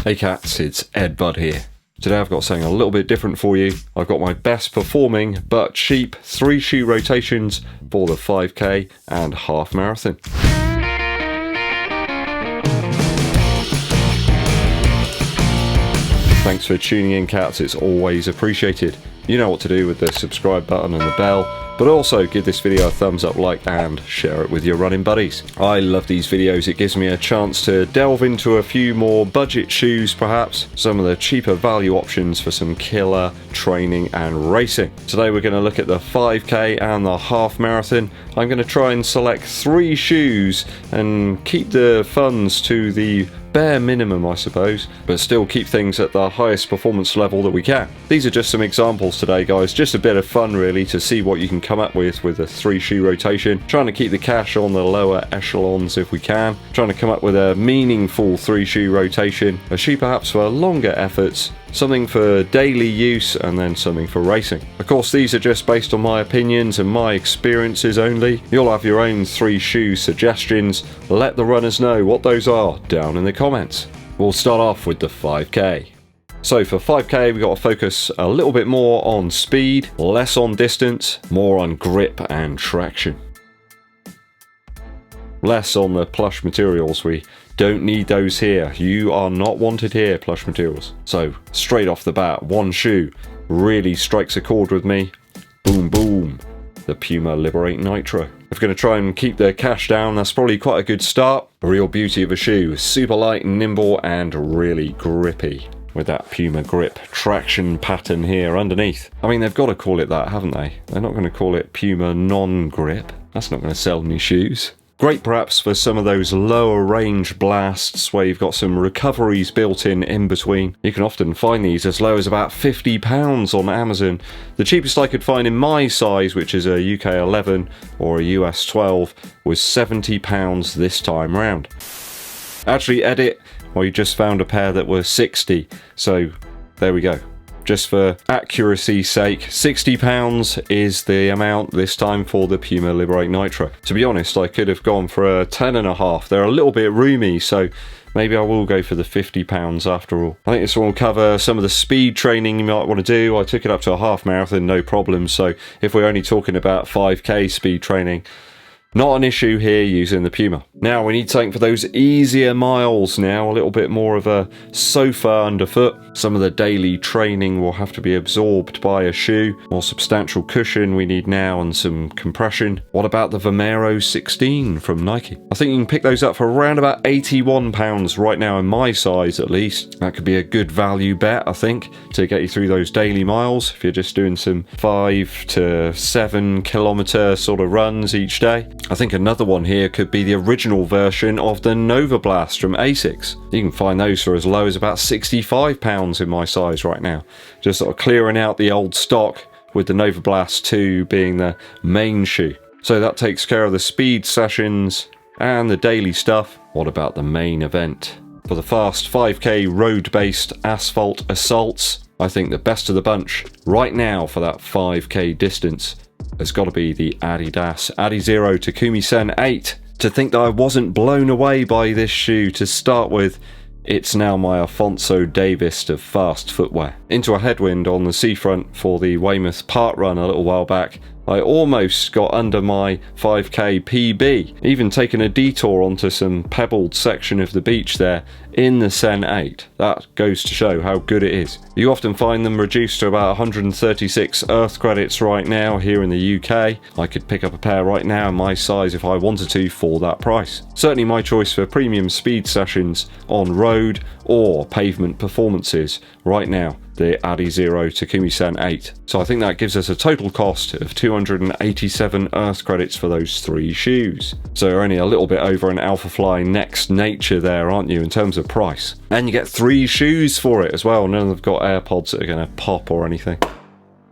Hey cats, it's EDDBUD here. Today I've got something a little bit different for you. I've got my best performing but cheap 3 shoe rotations for the 5k and half marathon. Thanks for tuning in cats, it's always appreciated. You know what to do with the subscribe button and the bell, but also give this video a thumbs up, like, and share it with your running buddies. I love these videos, it gives me a chance to delve into a few more budget shoes perhaps, some of the cheaper value options for some killer training and racing. Today we're going to look at the 5k and the half marathon. I'm going to try and select 3 shoes and keep the funds to the bare minimum, I suppose, but still keep things at the highest performance level that we can. These are just some examples today, guys, just a bit of fun really to see what you can come up with a 3 shoe rotation, trying to keep the cash on the lower echelons if we can, trying to come up with a meaningful 3 shoe rotation, a shoe perhaps for longer efforts, something for daily use, and then something for racing. Of course, these are just based on my opinions and my experiences only. You'll have your own 3 shoe suggestions. Let the runners know what those are down in the comments. We'll start off with the 5k. So for 5k we've got to focus a little bit more on speed, less on distance, more on grip and traction. Less on the plush materials, we don't need those here. You are not wanted here, plush materials. So straight off the bat, one shoe really strikes a chord with me. Boom boom, the Puma Liberate Nitro. If we're going to try and keep the cash down, that's probably quite a good start. A real beauty of a shoe, super light and nimble and really grippy, with that Puma grip traction pattern here underneath. I mean, they've got to call it that, haven't they? They're not going to call it Puma non-grip. That's not going to sell any shoes. Great perhaps for some of those lower range blasts where you've got some recoveries built in between. You can often find these as low as about £50 on Amazon. The cheapest I could find in my size, which is a UK 11 or a US 12, was £70 this time round. Actually, edit, well, you just found a pair that were 60, so there we go. Just for accuracy's sake, £60 is the amount this time for the Puma Liberate Nitro. To be honest, I could have gone for a 10.5. They're a little bit roomy, so maybe I will go for the £50 after all. I think this will cover some of the speed training you might want to do. I took it up to a half marathon, no problem. So if we're only talking about 5k speed training, not an issue here using the Puma. Now we need something for those easier miles now, a little bit more of a sofa underfoot. Some of the daily training will have to be absorbed by a shoe. More substantial cushion we need now and some compression. What about the Vomero 16 from Nike? I think you can pick those up for around about £81 right now in my size at least. That could be a good value bet, I think, to get you through those daily miles if you're just doing some 5 to 7 kilometre sort of runs each day. I think another one here could be the original version of the Novablast from Asics. You can find those for as low as about £65 in my size right now. Just sort of clearing out the old stock with the Novablast 2 being the main shoe. So that takes care of the speed sessions and the daily stuff. What about the main event? For the fast 5k road-based asphalt assaults, I think the best of the bunch right now for that 5k distance has got to be the Adidas Takumi Sen 8. To think that I wasn't blown away by this shoe to start with, it's now my Alphonso Davis of fast footwear. Into a headwind on the seafront for the Weymouth Park Run a little while back, I almost got under my 5k PB, even taking a detour onto some pebbled section of the beach there in the Sen 8. That goes to show how good it is. You often find them reduced to about 136 Earth credits right now here in the UK. I could pick up a pair right now in my size if I wanted to for that price. Certainly my choice for premium speed sessions on road or pavement performances right now, the Adidas Takumi Sen 8. So I think that gives us a total cost of 287 Earth credits for those 3 shoes. So you're only a little bit over an Vaporfly Next Nature there, aren't you, in terms of price? And you get 3 shoes for it as well. None of them have got AirPods that are going to pop or anything.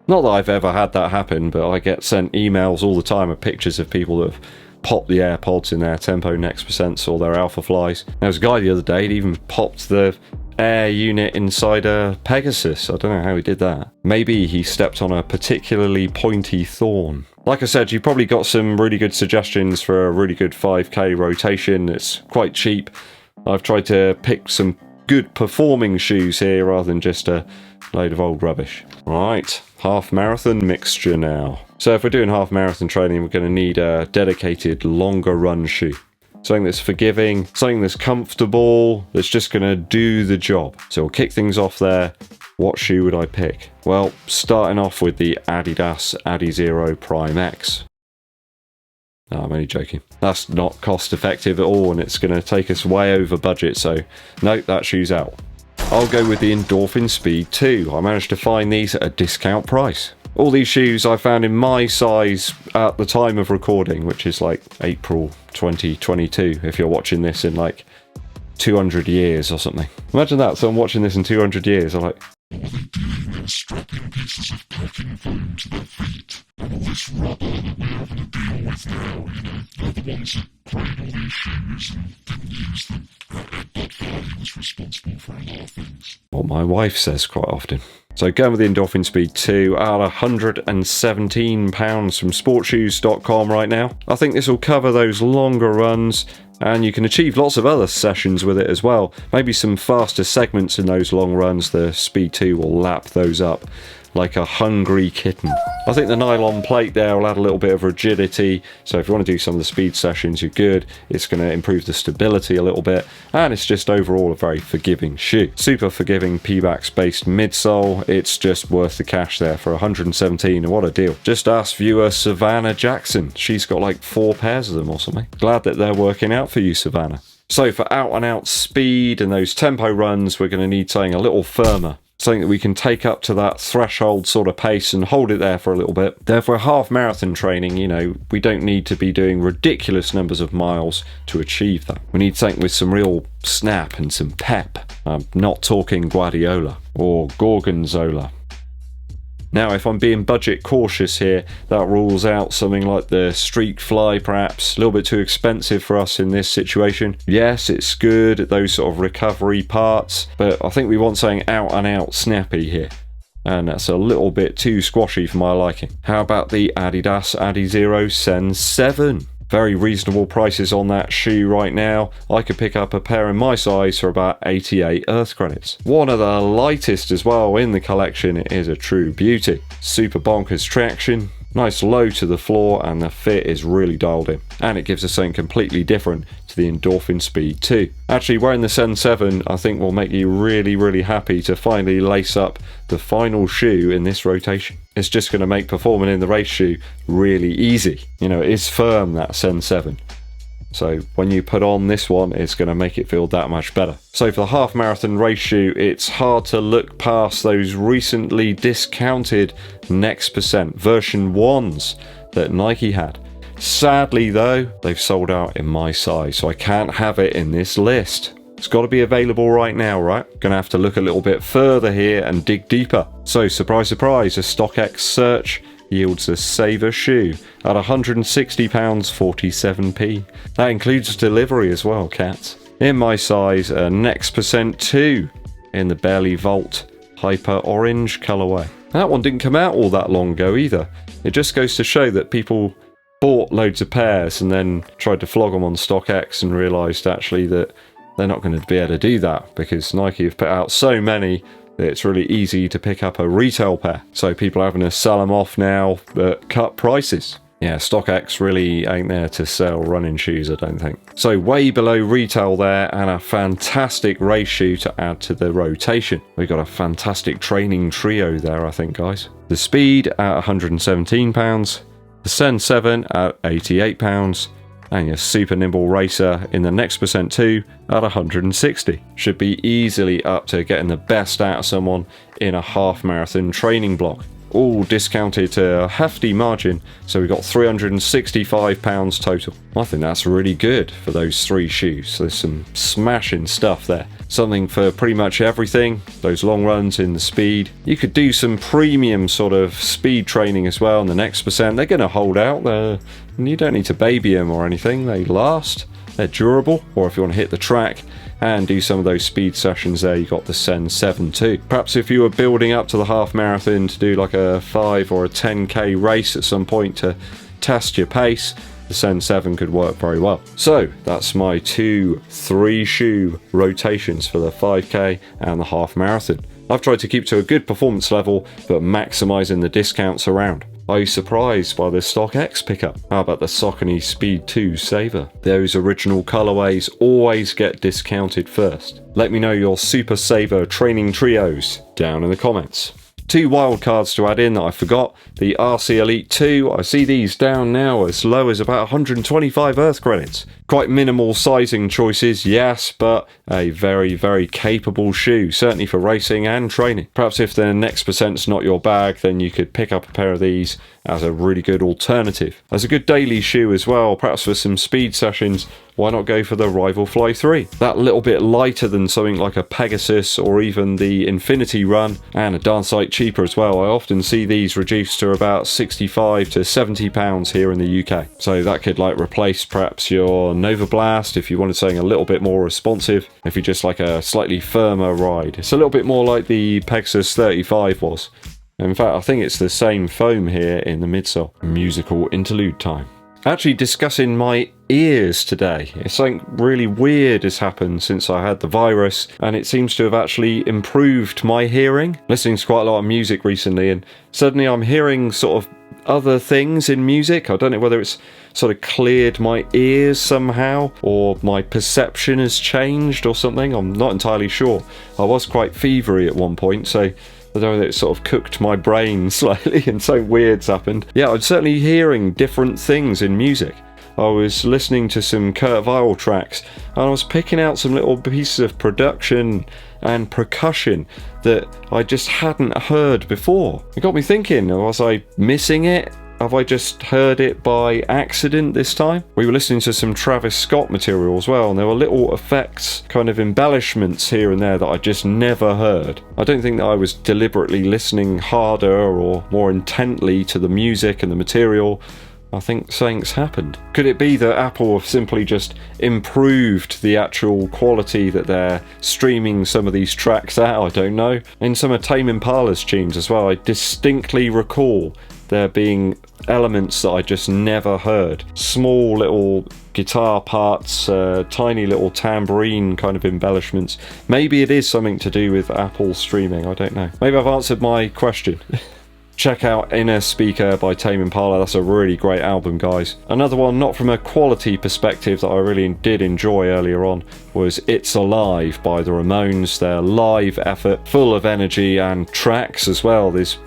Not that I've ever had that happen, but I get sent emails all the time of pictures of people that have popped the AirPods in their Tempo Next Percents or their Alphaflys. There was a guy the other day, he even popped the air unit inside a Pegasus. I don't know how he did that. Maybe he stepped on a particularly pointy thorn. Like I said, you probably got some really good suggestions for a really good 5k rotation. It's quite cheap. I've tried to pick some good performing shoes here rather than just a load of old rubbish. Right, half marathon mixture now. So if we're doing half marathon training, we're going to need a dedicated longer run shoe. Something that's forgiving, something that's comfortable, that's just going to do the job. So we'll kick things off there. What shoe would I pick? Well, starting off with the Adidas Adizero Prime X. No, I'm only joking. That's not cost effective at all, and it's going to take us way over budget, so no, that shoe's out. I'll go with the Endorphin Speed 2. I managed to find these at a discount price. All these shoes I found in my size at the time of recording, which is like April 2022, if you're watching this in like 200 years or something. Imagine that, so I'm watching this in 200 years, I'm like... All they do is strapping pieces of packing foam to their feet, and all this rubber that we're having to deal with now, you know, they're the ones that created all these shoes and didn't use them. EDDBUD was responsible for a lot of things. What my wife says quite often. So going with the Endorphin Speed 2 at £117 from sportshoes.com right now. I think this will cover those longer runs, and you can achieve lots of other sessions with it as well. Maybe some faster segments in those long runs. The Speed 2 will lap those up like a hungry kitten. I think the nylon plate there will add a little bit of rigidity, so if you want to do some of the speed sessions, you're good. It's going to improve the stability a little bit, and it's just overall a very forgiving shoe. Super forgiving P-Bax based midsole. It's just worth the cash there for 117, and what a deal. Just ask viewer Savannah Jackson. She's got like 4 pairs of them or something. Glad that they're working out for you, Savannah. So for out and out speed and those tempo runs, we're going to need something a little firmer. Something that we can take up to that threshold sort of pace and hold it there for a little bit. Therefore, half marathon training, you know, we don't need to be doing ridiculous numbers of miles to achieve that. We need something with some real snap and some pep. I'm not talking Guardiola or Gorgonzola. Now, if I'm being budget cautious here, that rules out something like the Streak Fly, perhaps. A little bit too expensive for us in this situation. Yes, it's good at those sort of recovery parts, but I think we want something out and out snappy here. And that's a little bit too squashy for my liking. How about the Adidas Adizero Sen 7? Very reasonable prices on that shoe right now. I could pick up a pair in my size for about 88 Earth credits. One of the lightest as well in the collection. It is a true beauty. Super bonkers traction. Nice low to the floor, and the fit is really dialed in. And it gives us something completely different to the Endorphin Speed 2. Actually, wearing the Sen 7 I think will make you really, really happy to finally lace up the final shoe in this rotation. It's just going to make performing in the race shoe really easy. You know, it's firm, that Sen 7. So when you put on this one, it's going to make it feel that much better. So for the half marathon race shoe, it's hard to look past those recently discounted Next Percent version 1s that Nike had. Sadly though, they've sold out in my size, so I can't have it in this list. It's got to be available right now, right? Gonna have to look a little bit further here and dig deeper. So surprise, surprise, a StockX search yields a saver shoe at £160 47p. That includes delivery as well, cats. In my size, a Next Percent 2 in the Barely Volt Hyper Orange colourway. That one didn't come out all that long ago either. It just goes to show that people bought loads of pairs and then tried to flog them on StockX and realised actually that they're not going to be able to do that because Nike have put out so many that it's really easy to pick up a retail pair. So people are having to sell them off now at cut prices. Yeah, StockX really ain't there to sell running shoes, I don't think. So way below retail there, and a fantastic race shoe to add to the rotation. We've got a fantastic training trio there, I think, guys. The Speed at £117, the Sen 7 at £88, and your super nimble racer in the Next Percent 2 at 160. Should be easily up to getting the best out of someone in a half marathon training block. All discounted to a hefty margin, so we've got £365 total. I think that's really good for those 3 shoes. There's some smashing stuff there. Something for pretty much everything. Those long runs in the Speed. You could do some premium sort of speed training as well in the Next Percent. They're going to hold out. You don't need to baby them or anything. They last. They're durable. Or if you want to hit the track and do some of those speed sessions there, you got the Sen 7 too. Perhaps if you were building up to the half marathon to do like a 5 or a 10k race at some point to test your pace, the Sen 7 could work very well. So that's my 2 3-shoe rotations for the 5k and the half marathon. I've tried to keep to a good performance level, but maximising the discounts around. Are you surprised by the Stock X pickup? How about the Saucony Speed 2 Saver? Those original colourways always get discounted first. Let me know your Super Saver training trios down in the comments. 2 wildcards to add in that I forgot. The RC Elite 2, I see these down now as low as about 125 Earth credits. Quite minimal sizing choices, yes, but a very, very capable shoe, certainly for racing and training. Perhaps if the next percent's not your bag, then you could pick up a pair of these as a really good alternative. As a good daily shoe as well, perhaps for some speed sessions, why not go for the Vaporfly 3? That little bit lighter than something like a Pegasus or even the Infinity Run, and a darn sight cheaper as well. I often see these reduced to about 65 to 70 pounds here in the UK. So that could like replace perhaps your Novablast if you wanted something a little bit more responsive, if you just like a slightly firmer ride. It's a little bit more like the Pegasus 35 was. In fact, I think it's the same foam here in the midsole. Musical interlude time. Actually discussing my ears today. It's something really weird has happened since I had the virus, and it seems to have actually improved my hearing. Listening to quite a lot of music recently, and suddenly I'm hearing sort of other things in music. I don't know whether it's sort of cleared my ears somehow, or my perception has changed or something. I'm not entirely sure. I was quite fevery at one point, so I don't know that it sort of cooked my brain slightly and something weird's happened. Yeah, I'm certainly hearing different things in music. I was listening to some Kurt Vile tracks, and I was picking out some little pieces of production and percussion that I just hadn't heard before. It got me thinking, was I missing it? Have I just heard it by accident this time? We were listening to some Travis Scott material as well, and there were little effects, kind of embellishments here and there that I just never heard. I don't think that I was deliberately listening harder or more intently to the music and the material. I think something's happened. Could it be that Apple have simply just improved the actual quality that they're streaming some of these tracks at? I don't know. In some of Tame Impala's tunes as well, I distinctly recall there being elements that I just never heard. Small little guitar parts, tiny little tambourine kind of embellishments. Maybe it is something to do with Apple streaming, I don't know. Maybe I've answered my question. Check out Inner Speaker by Tame Impala. That's a really great album, guys. Another one, not from a quality perspective, that I really did enjoy earlier on was It's Alive by the Ramones. Their live effort, full of energy and tracks as well. There's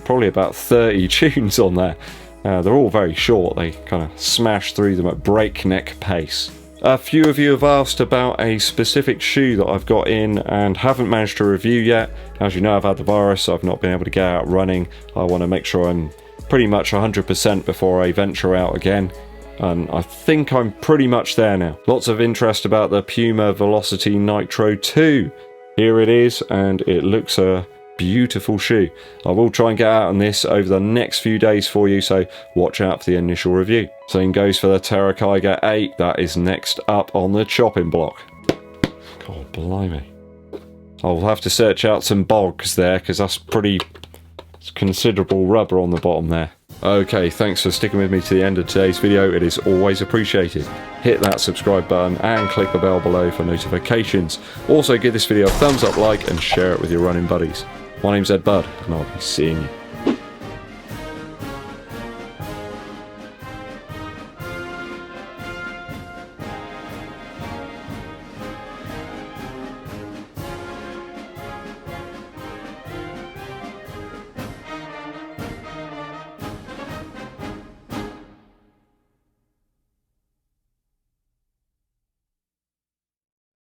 probably about 30 tunes on there. They're all very short. They kind of smash through them at breakneck pace. A few of you have asked about a specific shoe that I've got in and haven't managed to review yet. As you know, I've had the virus, so I've not been able to get out running. I want to make sure I'm pretty much 100% before I venture out again. And I think I'm pretty much there now. Lots of interest about the Puma Velocity Nitro 2. Here it is, and it looks a beautiful shoe. I will try and get out on this over the next few days for you, so watch out for the initial review. Same goes for the Terra Kyger 8. That is next up on the chopping block. God blimey. I'll have to search out some bogs there, because that's pretty considerable rubber on the bottom there. Okay, thanks for sticking with me to the end of today's video. It is always appreciated. Hit that subscribe button and click the bell below for notifications. Also give this video a thumbs up, like, and share it with your running buddies. My name's EDDBUD, and I'll be seeing you